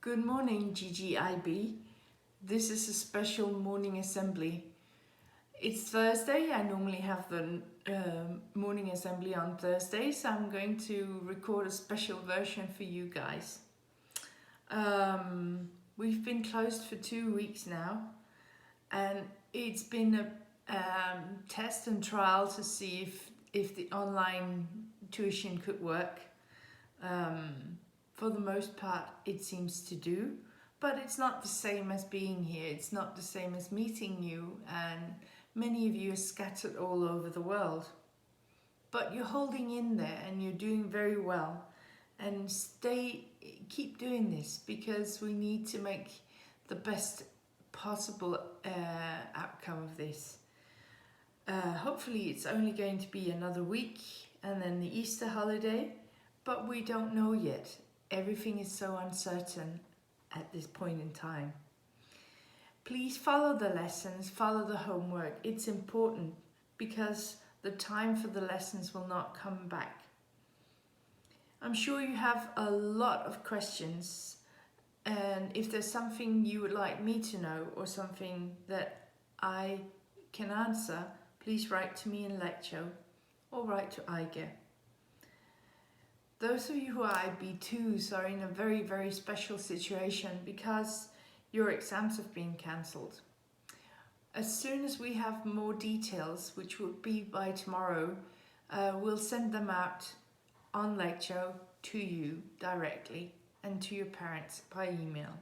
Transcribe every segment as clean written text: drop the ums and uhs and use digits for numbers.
Good morning, GGIB. This is a special morning assembly. It's Thursday. I normally have the morning assembly on Thursdays, so I'm going to record a special version for you guys. We've been closed for 2 weeks now, and it's been a test and trial to see if the online tuition could work. For the most part, it seems to do, but it's not the same as being here. It's not the same as meeting you, and many of you are scattered all over the world. But you're holding in there and you're doing very well. And keep doing this, because we need to make the best possible outcome of this. Hopefully it's only going to be another week and then the Easter holiday, but we don't know yet. Everything is so uncertain at this point in time. Please follow the lessons, follow the homework. It's important, because the time for the lessons will not come back. I'm sure you have a lot of questions, and if there's something you would like me to know or something that I can answer, please write to me in lecture or write to IGE. Those of you who are IB2s are in a very, very special situation, because your exams have been cancelled. As soon as we have more details, which will be by tomorrow, we'll send them out on lecture to you directly and to your parents by email.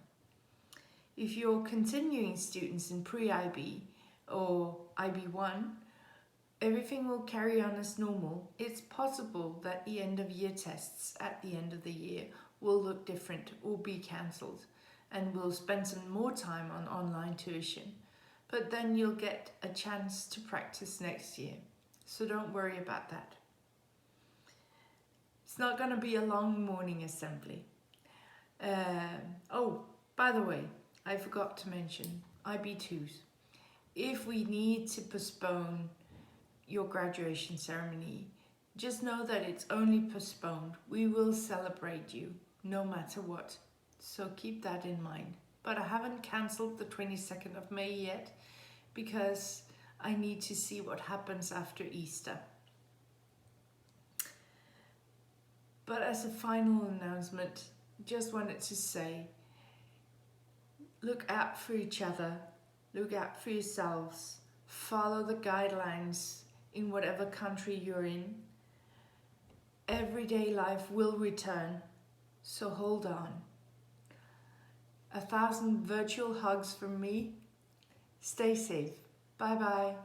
If you're continuing students in pre-IB or IB1, everything will carry on as normal. It's possible that the end of year tests at the end of the year will look different or be cancelled, and we'll spend some more time on online tuition. But then you'll get a chance to practice next year, so don't worry about that. It's not going to be a long morning assembly. Oh, by the way, I forgot to mention IB2s. If we need to postpone your graduation ceremony, just know that it's only postponed. We will celebrate you no matter what, so keep that in mind. But I haven't cancelled the 22nd of May yet, because I need to see what happens after Easter. But as a final announcement, just wanted to say, look out for each other, look out for yourselves, follow the guidelines in whatever country you're in. Everyday life will return, so hold on. 1,000 virtual hugs from me. Stay safe. Bye bye.